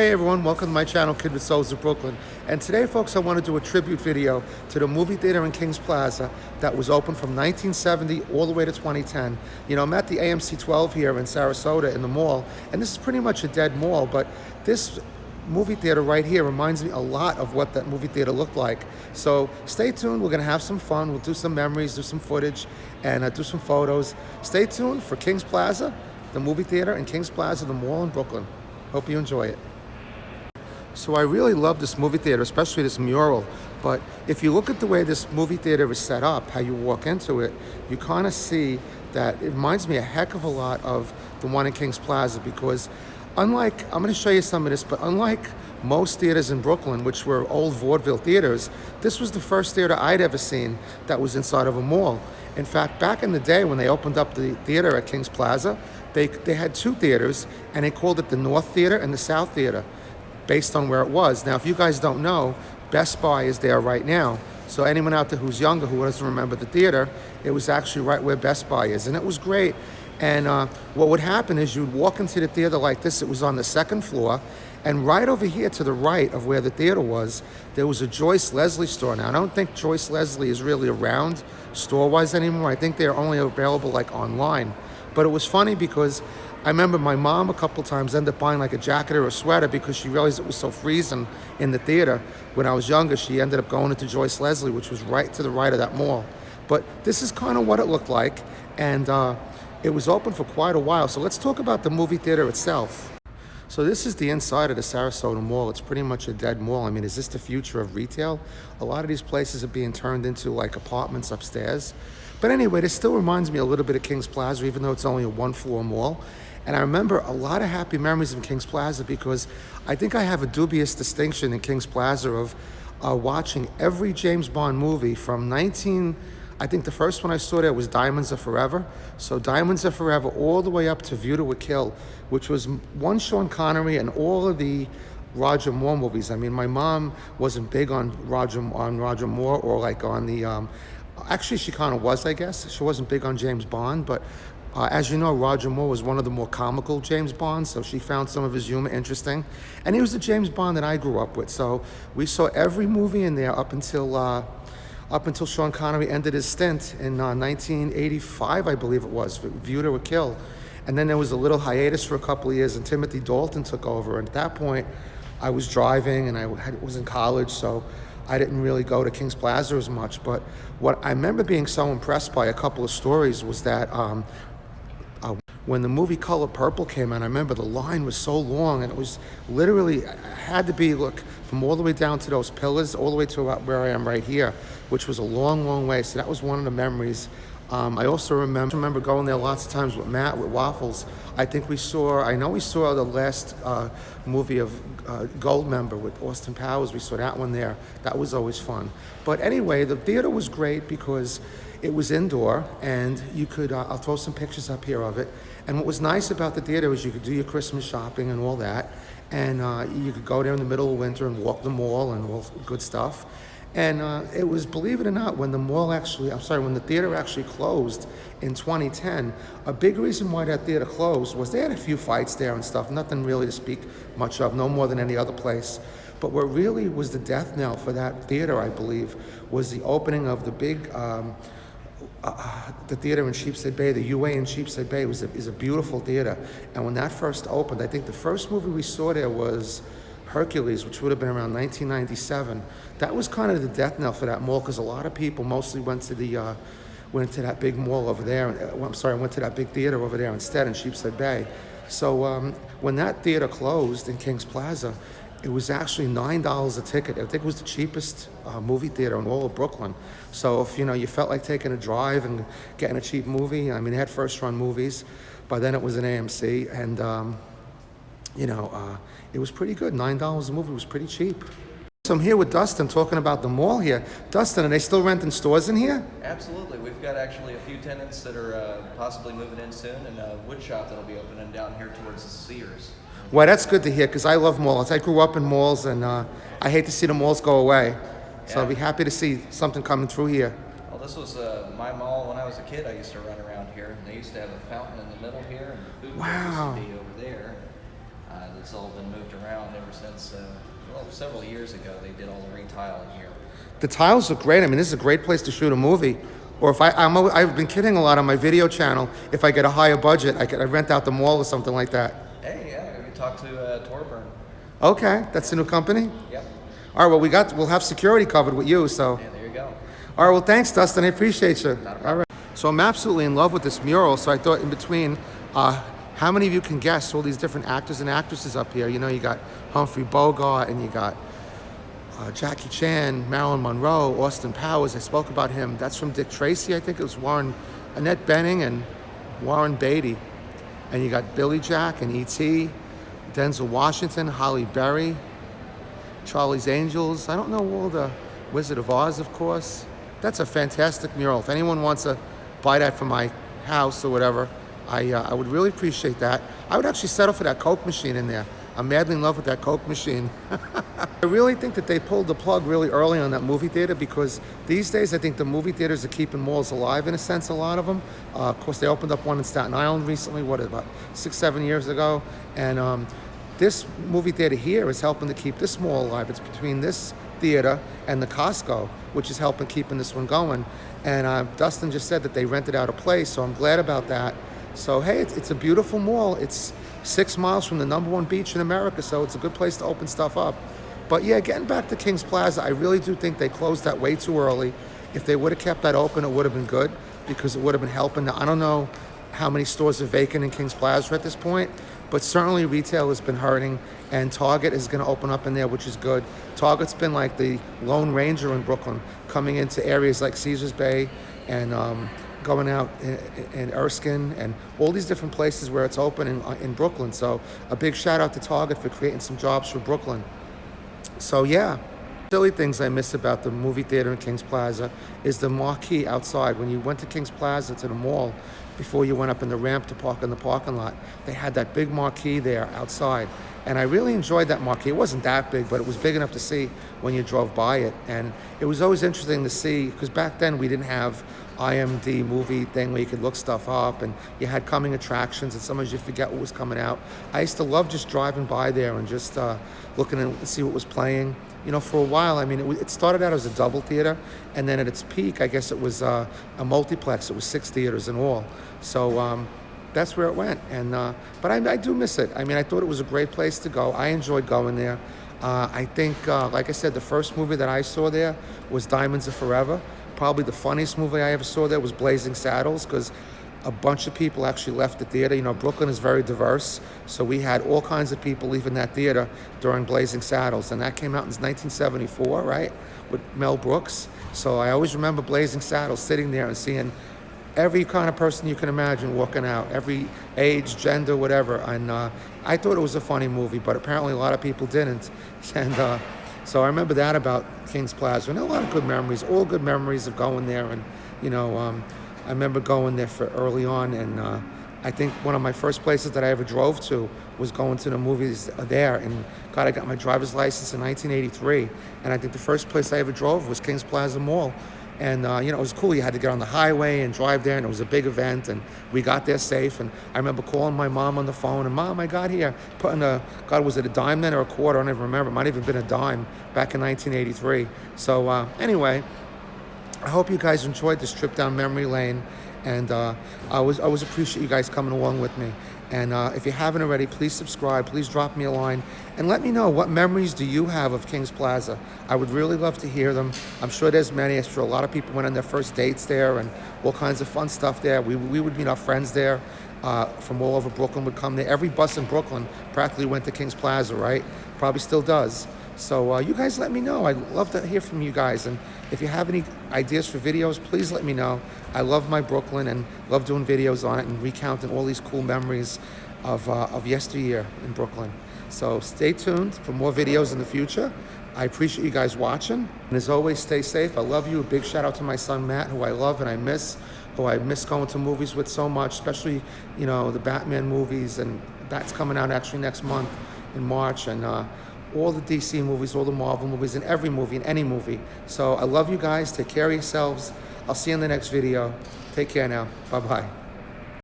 Hey everyone, welcome to my channel, Kid with Souls of Brooklyn. And today, folks, I want to do a tribute video to the movie theater in Kings Plaza that was open from 1970 all the way to 2010. You know, I'm at the AMC 12 here in Sarasota in the mall, and this is pretty much a dead mall, but this movie theater right here reminds me a lot of what that movie theater looked like. So stay tuned, we're going to have some fun, we'll do some memories, do some footage, and do some photos. Stay tuned for Kings Plaza, the movie theater in Kings Plaza, the mall in Brooklyn. Hope you enjoy it. So I really love this movie theater, especially this mural. But if you look at the way this movie theater is set up, how you walk into it, you kind of see that it reminds me a heck of a lot of the one in Kings Plaza, because unlike, I'm going to show you some of this, but unlike most theaters in Brooklyn, which were old vaudeville theaters, this was the first theater I'd ever seen that was inside of a mall. In fact, back in the day when they opened up the theater at Kings Plaza, they had two theaters, and they called it the North Theater and the South Theater, based on where it was. Now, if you guys don't know, Best Buy is there right now. So anyone out there who's younger, who doesn't remember the theater, it was actually right where Best Buy is, and it was great. And what would happen is you'd walk into the theater like this. It was on the second floor, and right over here to the right of where the theater was, there was a Joyce Leslie store. Now, I don't think Joyce Leslie is really around store-wise anymore. I think they're only available like online. But it was funny because I remember my mom a couple times ended up buying like a jacket or a sweater because she realized it was so freezing in the theater. When I was younger, she ended up going into Joyce Leslie, which was right to the right of that mall. But this is kind of what it looked like, and it was open for quite a while. So let's talk about the movie theater itself. So this is the inside of the Sarasota Mall. It's pretty much a dead mall. I mean, is this the future of retail? A lot of these places are being turned into like apartments upstairs. But anyway, this still reminds me a little bit of Kings Plaza, even though it's only a one-floor mall. And I remember a lot of happy memories in Kings Plaza because I think I have a dubious distinction in Kings Plaza of watching every James Bond movie from I think the first one I saw there was Diamonds Are Forever. So Diamonds Are Forever all the way up to View to a Kill, which was one Sean Connery and all of the Roger Moore movies. I mean, my mom wasn't big on Roger Moore or like on the, actually she kind of was, I guess. She wasn't big on James Bond, but as you know, Roger Moore was one of the more comical James Bonds, so she found some of his humor interesting. And he was the James Bond that I grew up with. So we saw every movie in there up until Sean Connery ended his stint in 1985, I believe it was, View to a Kill. And then there was a little hiatus for a couple of years, and Timothy Dalton took over. And at that point, I was driving, and I was in college, so I didn't really go to Kings Plaza as much. But what I remember being so impressed by a couple of stories was that when the movie Color Purple came out, I remember the line was so long, and it was literally, had to be, look, from all the way down to those pillars, all the way to about where I am right here, which was a long, long way. So that was one of the memories. I also remember going there lots of times with Matt, with Waffles. I know we saw the last movie of Goldmember with Austin Powers. We saw that one there. That was always fun. But anyway, the theater was great because it was indoor, and you could, I'll throw some pictures up here of it. And what was nice about the theater was you could do your Christmas shopping and all that. And you could go there in the middle of winter and walk the mall and all good stuff. And it was, believe it or not, when the theater actually closed in 2010, a big reason why that theater closed was they had a few fights there and stuff, nothing really to speak much of, no more than any other place. But what really was the death knell for that theater, I believe, was the opening of the big, the theater in Sheepshead Bay, the UA in Sheepshead Bay is a beautiful theater. And when that first opened, I think the first movie we saw there was Hercules, which would have been around 1997. That was kind of the death knell for that mall because a lot of people mostly went to that big mall over there. Went to that big theater over there instead in Sheepshead Bay. So when that theater closed in Kings Plaza, it was actually $9 a ticket. I think it was the cheapest movie theater in all of Brooklyn. So if you felt like taking a drive and getting a cheap movie, I mean, they had first-run movies. By then it was an AMC, and it was pretty good. $9 a movie was pretty cheap. So I'm here with Dustin talking about the mall here. Dustin, are they still renting stores in here? Absolutely. We've got actually a few tenants that are possibly moving in soon, and a wood shop that'll be opening down here towards the Sears. Well, that's good to hear because I love malls. I grew up in malls, and I hate to see the malls go away. So Yeah. I'll be happy to see something coming through here. Well, this was my mall when I was a kid. I used to run around here. They used to have a fountain in the middle here, and the food court Wow. used to be over there. It's all been moved around ever since, well, several years ago they did all the retiling here. The tiles look great. I mean, this is a great place to shoot a movie. Or if I've been kidding a lot on my video channel. If I get a higher budget, I rent out the mall or something like that. Hey, yeah, we can talk to Torburn. Okay, that's the new company. Yep. All right, well we'll have security covered with you. So. Yeah, there you go. All right, well thanks, Dustin. I appreciate you. Not a problem. All right. So I'm absolutely in love with this mural. So I thought in between, how many of you can guess all these different actors and actresses up here? You know, you got Humphrey Bogart and you got Jackie Chan, Marilyn Monroe, Austin Powers. I spoke about him. That's from Dick Tracy. I think it was Annette Bening and Warren Beatty. And you got Billy Jack and E.T., Denzel Washington, Halle Berry, Charlie's Angels. I don't know all the Wizard of Oz, of course. That's a fantastic mural. If anyone wants to buy that for my house or whatever, I would really appreciate that. I would actually settle for that Coke machine in there. I'm madly in love with that Coke machine. I really think that they pulled the plug really early on that movie theater, because these days I think the movie theaters are keeping malls alive in a sense, a lot of them. Of course, they opened up one in Staten Island recently, about 6-7 years ago. And this movie theater here is helping to keep this mall alive. It's between this theater and the Costco, which is helping keeping this one going. And Dustin just said that they rented out a place, so I'm glad about that. So hey, it's a beautiful mall. It's 6 miles from the #1 beach in America, so it's a good place to open stuff up. But yeah, getting back to Kings Plaza, I really do think they closed that way too early. If they would have kept that open, it would have been good, because it would have been helping. Now, I don't know how many stores are vacant in Kings Plaza at this point, but certainly retail has been hurting, and Target is going to open up in there, which is good. Target's been like the Lone Ranger in Brooklyn, coming into areas like Caesars Bay and going out in Erskine and all these different places where it's open in Brooklyn. So a big shout out to Target for creating some jobs for Brooklyn. So yeah, silly things I miss about the movie theater in Kings Plaza is the marquee outside. When you went to Kings Plaza to the mall, before you went up in the ramp to park in the parking lot, they had that big marquee there outside. And I really enjoyed that marquee. It wasn't that big, but it was big enough to see when you drove by it. And it was always interesting to see, because back then we didn't have IMD movie thing where you could look stuff up, and you had coming attractions, and sometimes you forget what was coming out. I used to love just driving by there and just looking to see what was playing. You know, for a while, I mean, it started out as a double theater, and then at its peak, I guess it was a multiplex. It was 6 theaters in all. So that's where it went. And but I do miss it. I mean, I thought it was a great place to go. I enjoyed going there. I think, like I said, the first movie that I saw there was Diamonds Are Forever. Probably the funniest movie I ever saw there was Blazing Saddles, because a bunch of people actually left the theater. You know, Brooklyn is very diverse, so we had all kinds of people leaving that theater during Blazing Saddles, and that came out in 1974, right, with Mel Brooks. So I always remember Blazing Saddles, sitting there and seeing every kind of person you can imagine walking out, every age, gender, whatever. And I thought it was a funny movie, but apparently a lot of people didn't. And so I remember that about Kings Plaza. And a lot of good memories, all good memories of going there. And, you know, I remember going there for early on. And I think one of my first places that I ever drove to was going to the movies there. And God, I got my driver's license in 1983. And I think the first place I ever drove was Kings Plaza Mall. And, you know, it was cool. You had to get on the highway and drive there, and it was a big event, and we got there safe. And I remember calling my mom on the phone, and Mom, I got here, putting God, was it a dime then or a quarter? I don't even remember. It might have even been a dime back in 1983. So anyway, I hope you guys enjoyed this trip down memory lane. And I always appreciate you guys coming along with me. And if you haven't already, please subscribe. Please drop me a line and let me know, what memories do you have of Kings Plaza? I would really love to hear them. I'm sure there's many. I'm sure a lot of people went on their first dates there and all kinds of fun stuff there. We would meet our friends there from all over Brooklyn would come there. Every bus in Brooklyn practically went to Kings Plaza, right? Probably still does. So you guys let me know. I'd love to hear from you guys. And if you have any ideas for videos, please let me know. I love my Brooklyn and love doing videos on it and recounting all these cool memories of yesteryear in Brooklyn. So stay tuned for more videos in the future. I appreciate you guys watching. And as always, stay safe. I love you. A big shout out to my son, Matt, who I love and I miss, who I miss going to movies with so much, especially, you know, the Batman movies. And that's coming out actually next month in March. And all the DC movies, all the Marvel movies, and every movie, and any movie. So I love you guys. Take care of yourselves. I'll see you in the next video. Take care now. Bye-bye.